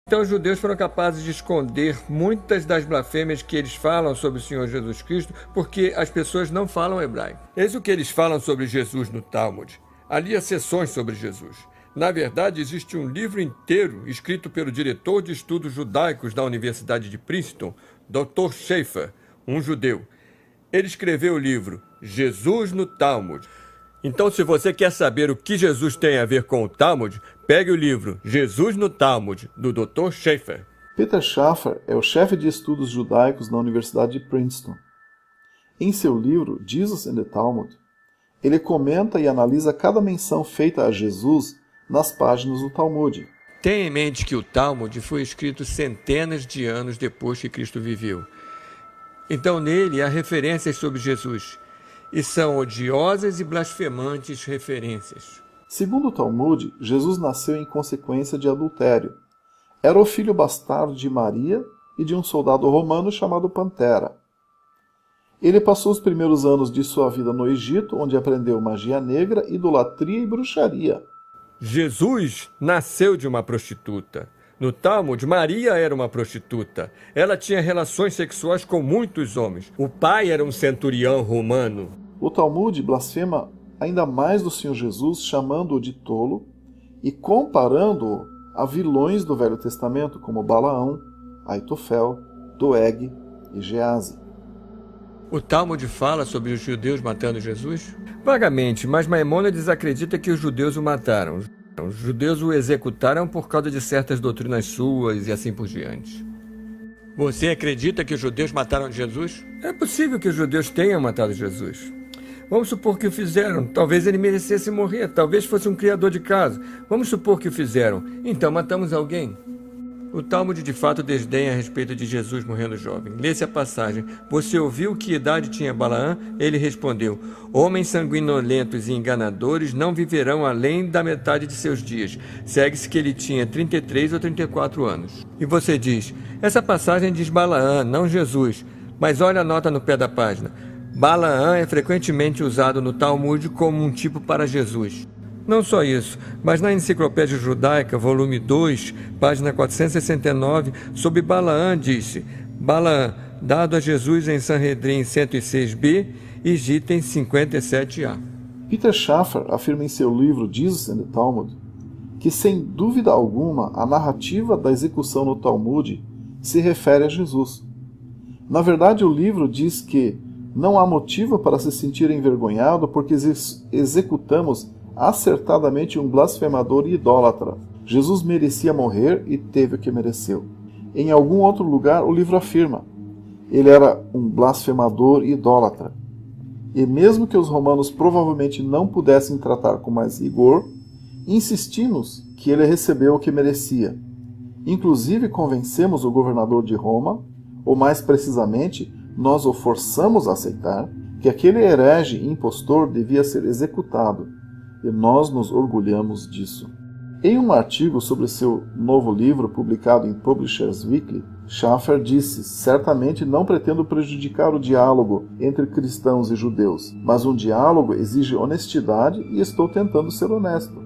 Então os judeus foram capazes de esconder muitas das blasfêmias que eles falam sobre o Senhor Jesus Cristo, porque as pessoas não falam hebraico. Eis o que eles falam sobre Jesus no Talmud. Ali há seções sobre Jesus. Na verdade, existe um livro inteiro escrito pelo diretor de estudos judaicos da Universidade de Princeton, Dr. Schaeffer, um judeu. Ele escreveu o livro Jesus no Talmud. Então, se você quer saber o que Jesus tem a ver com o Talmud, pegue o livro Jesus no Talmud, do Dr. Schaeffer. Peter Schaffer é o chefe de estudos judaicos na Universidade de Princeton. Em seu livro Jesus in the Talmud, ele comenta e analisa cada menção feita a Jesus nas páginas do Talmud. Tenha em mente que o Talmud foi escrito centenas de anos depois que Cristo viveu. Então, nele há referências sobre Jesus, e são odiosas e blasfemantes referências. Segundo o Talmud, Jesus nasceu em consequência de adultério. Era o filho bastardo de Maria e de um soldado romano chamado Pantera. Ele passou os primeiros anos de sua vida no Egito, onde aprendeu magia negra, idolatria e bruxaria. Jesus nasceu de uma prostituta. No Talmud, Maria era uma prostituta. Ela tinha relações sexuais com muitos homens. O pai era um centurião romano. O Talmud blasfema ainda mais do Senhor Jesus, chamando-o de tolo e comparando-o a vilões do Velho Testamento, como Balaão, Aitofel, Doeg e Geazi. O Talmud fala sobre os judeus matando Jesus? Vagamente, mas Maimônides acredita que os judeus o mataram. Os judeus o executaram por causa de certas doutrinas suas e assim por diante. Você acredita que os judeus mataram Jesus? É possível que os judeus tenham matado Jesus. Vamos supor que o fizeram. Talvez ele merecesse morrer. Talvez fosse um criador de casa. Vamos supor que o fizeram. Então matamos alguém. O Talmud de fato desdenha a respeito de Jesus morrendo jovem. Lê-se a passagem. Você ouviu que idade tinha Balaã? Ele respondeu: homens sanguinolentos e enganadores não viverão além da metade de seus dias. Segue-se que ele tinha 33 ou 34 anos. E você diz: essa passagem diz Balaã, não Jesus. Mas olha a nota no pé da página. Balaã é frequentemente usado no Talmud como um tipo para Jesus. Não só isso, mas na Enciclopédia Judaica, volume 2, página 469, sobre Balaã disse: Balaã, dado a Jesus em Sanhedrin 106b e Gitem 57a. Peter Schaffer afirma em seu livro Jesus and the Talmud que, sem dúvida alguma, a narrativa da execução no Talmud se refere a Jesus. Na verdade, o livro diz que não há motivo para se sentir envergonhado porque executamos acertadamente um blasfemador e idólatra. Jesus merecia morrer e teve o que mereceu. Em algum outro lugar, o livro afirma: ele era um blasfemador e idólatra. E mesmo que os romanos provavelmente não pudessem tratar com mais rigor, insistimos que ele recebeu o que merecia. Inclusive convencemos o governador de Roma, ou mais precisamente, nós o forçamos a aceitar, que aquele herege e impostor devia ser executado. E nós nos orgulhamos disso. Em um artigo sobre seu novo livro, publicado em Publishers Weekly, Schaffer disse: certamente não pretendo prejudicar o diálogo entre cristãos e judeus, mas um diálogo exige honestidade e estou tentando ser honesto.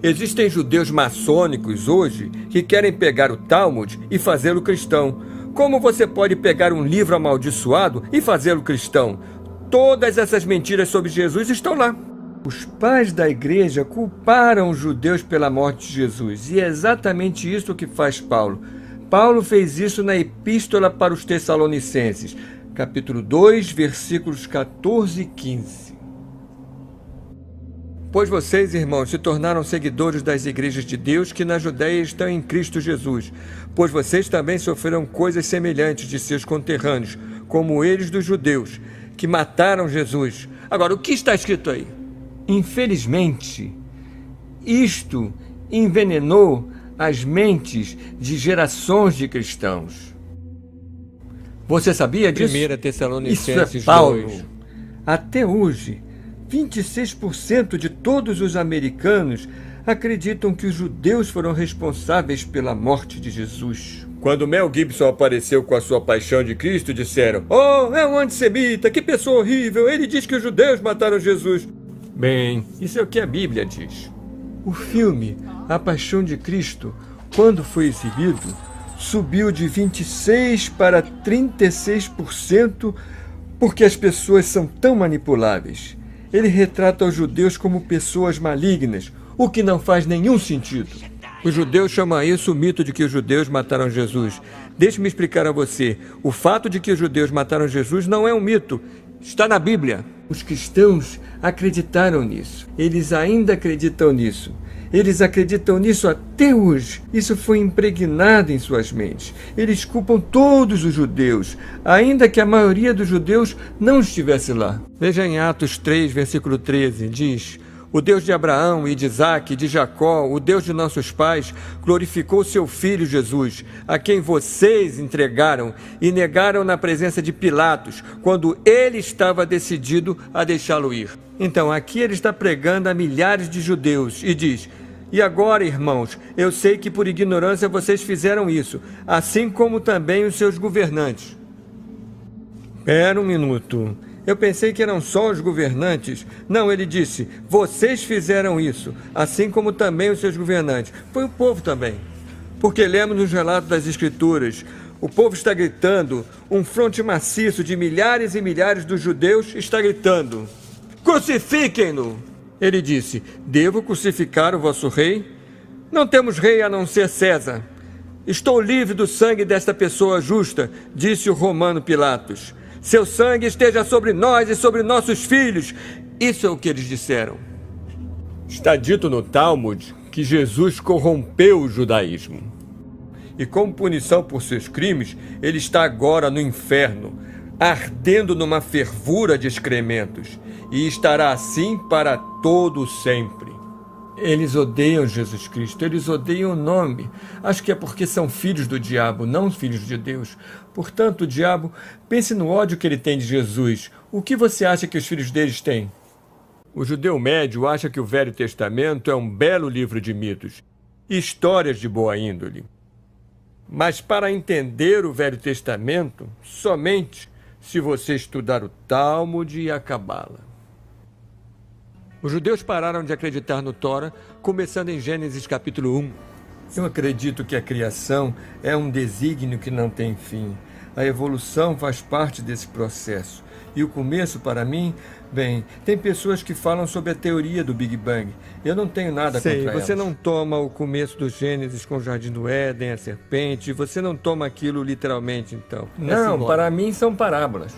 Existem judeus maçônicos hoje que querem pegar o Talmud e fazê-lo cristão. Como você pode pegar um livro amaldiçoado e fazê-lo cristão? Todas essas mentiras sobre Jesus estão lá. Os pais da igreja culparam os judeus pela morte de Jesus, e é exatamente isso que faz Paulo. Paulo fez isso na Epístola para os Tessalonicenses, capítulo 2, versículos 14 e 15. Pois vocês, irmãos, se tornaram seguidores das igrejas de Deus que na Judéia estão em Cristo Jesus, pois vocês também sofreram coisas semelhantes de seus conterrâneos, como eles dos judeus, que mataram Jesus. Agora, o que está escrito aí? Infelizmente, isto envenenou as mentes de gerações de cristãos. Você sabia disso? 1 Tessalonicenses Isso é Paulo. 2. Até hoje, 26% de todos os americanos acreditam que os judeus foram responsáveis pela morte de Jesus. Quando Mel Gibson apareceu com a sua paixão de Cristo, disseram: oh, é um antissemita, que pessoa horrível, ele diz que os judeus mataram Jesus. Bem, isso é o que a Bíblia diz. O filme A Paixão de Cristo quando foi exibido, subiu de 26% para 36%, porque as pessoas são tão manipuláveis. Ele retrata os judeus como pessoas malignas, o que não faz nenhum sentido. Os judeus chamam isso o mito de que os judeus mataram Jesus. Deixe-me explicar a você. O fato de que os judeus mataram Jesus não é um mito. Está na Bíblia. Os cristãos acreditaram nisso. Eles ainda acreditam nisso. Eles acreditam nisso até hoje. Isso foi impregnado em suas mentes. Eles culpam todos os judeus, ainda que a maioria dos judeus não estivesse lá. Veja em Atos 3, versículo 13, diz: o Deus de Abraão e de Isaque e de Jacó, o Deus de nossos pais, glorificou seu filho Jesus, a quem vocês entregaram e negaram na presença de Pilatos, quando ele estava decidido a deixá-lo ir. Então, aqui ele está pregando a milhares de judeus e diz: e agora, irmãos, eu sei que por ignorância vocês fizeram isso, assim como também os seus governantes. Espera um minuto. Eu pensei que eram só os governantes. Não, ele disse, vocês fizeram isso, assim como também os seus governantes. Foi o povo também. Porque lemos nos relatos das Escrituras, o povo está gritando, um fronte maciço de milhares e milhares dos judeus está gritando: crucifiquem-no! Ele disse, devo crucificar o vosso rei? Não temos rei a não ser César. Estou livre do sangue desta pessoa justa, disse o romano Pilatos. Seu sangue esteja sobre nós e sobre nossos filhos. Isso é o que eles disseram. Está dito no Talmud que Jesus corrompeu o judaísmo. E como punição por seus crimes, ele está agora no inferno, ardendo numa fervura de excrementos, e estará assim para todo sempre. Eles odeiam Jesus Cristo, eles odeiam o nome. Acho que é porque são filhos do diabo, não filhos de Deus. Portanto, o diabo, pense no ódio que ele tem de Jesus. O que você acha que os filhos deles têm? O judeu médio acha que o Velho Testamento é um belo livro de mitos, histórias de boa índole. Mas para entender o Velho Testamento, somente se você estudar o Talmud e a Cabala. Os judeus pararam de acreditar no Tora, começando em Gênesis capítulo 1. Eu acredito que a criação é um desígnio que não tem fim. A evolução faz parte desse processo. E o começo, para mim, bem, tem pessoas que falam sobre a teoria do Big Bang. Eu não tenho nada contra elas. Você não toma o começo do Gênesis com o Jardim do Éden, a serpente, você não toma aquilo literalmente, então. Não, para mim são parábolas.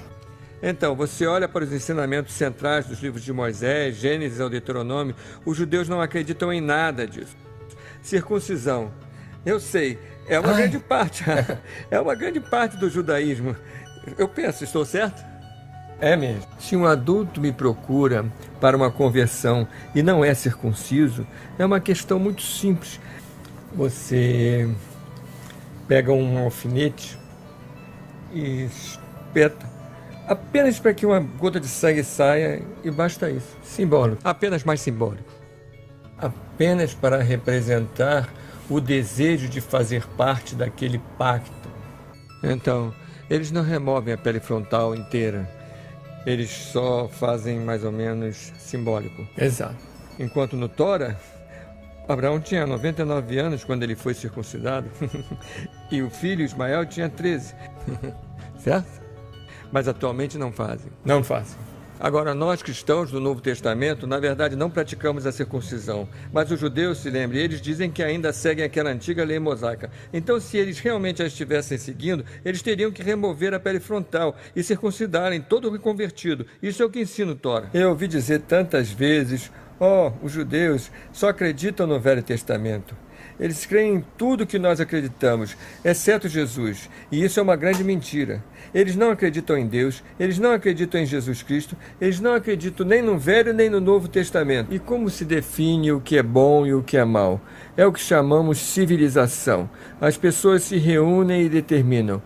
Então, você olha para os ensinamentos centrais dos livros de Moisés, Gênesis ao Deuteronômio, os judeus não acreditam em nada disso. Circuncisão, eu sei, é uma grande parte, é uma grande parte do judaísmo. Eu penso, estou certo? É mesmo. Se um adulto me procura para uma conversão e não é circunciso, é uma questão muito simples. Você pega um alfinete e espeta, apenas para que uma gota de sangue saia, e basta isso. Simbólico. Apenas mais simbólico. Apenas para representar o desejo de fazer parte daquele pacto. Então, eles não removem a pele frontal inteira. Eles só fazem mais ou menos simbólico. Exato. Enquanto no Tora, Abraão tinha 99 anos quando ele foi circuncidado. E o filho Ismael tinha 13. Certo? Mas atualmente não fazem. Não fazem. Agora, nós cristãos do Novo Testamento, na verdade, não praticamos a circuncisão. Mas os judeus, se lembrem, eles dizem que ainda seguem aquela antiga lei mosaica. Então, se eles realmente a estivessem seguindo, eles teriam que remover a pele frontal e circuncidarem todo o convertido. Isso é o que ensina o Tora. Eu ouvi dizer tantas vezes, os judeus só acreditam no Velho Testamento. Eles creem em tudo que nós acreditamos, exceto Jesus. E isso é uma grande mentira. Eles não acreditam em Deus, eles não acreditam em Jesus Cristo, eles não acreditam nem no Velho nem no Novo Testamento. E como se define o que é bom e o que é mal? É o que chamamos civilização. As pessoas se reúnem e determinam: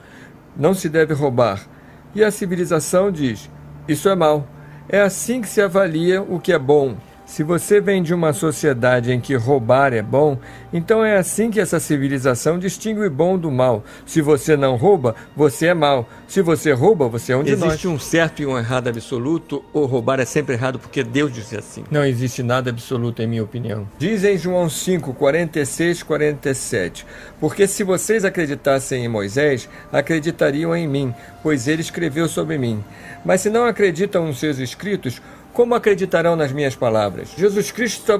não se deve roubar. E a civilização diz: isso é mal. É assim que se avalia o que é bom. Se você vem de uma sociedade em que roubar é bom, então é assim que essa civilização distingue o bom do mal. Se você não rouba, você é mau. Se você rouba, você é um de nós. Existe um certo e um errado absoluto, ou roubar é sempre errado porque Deus disse assim? Não existe nada absoluto, em minha opinião. Diz em João 5, 46, 47. Porque se vocês acreditassem em Moisés, acreditariam em mim, pois ele escreveu sobre mim. Mas se não acreditam nos seus escritos, como acreditarão nas minhas palavras? Jesus Cristo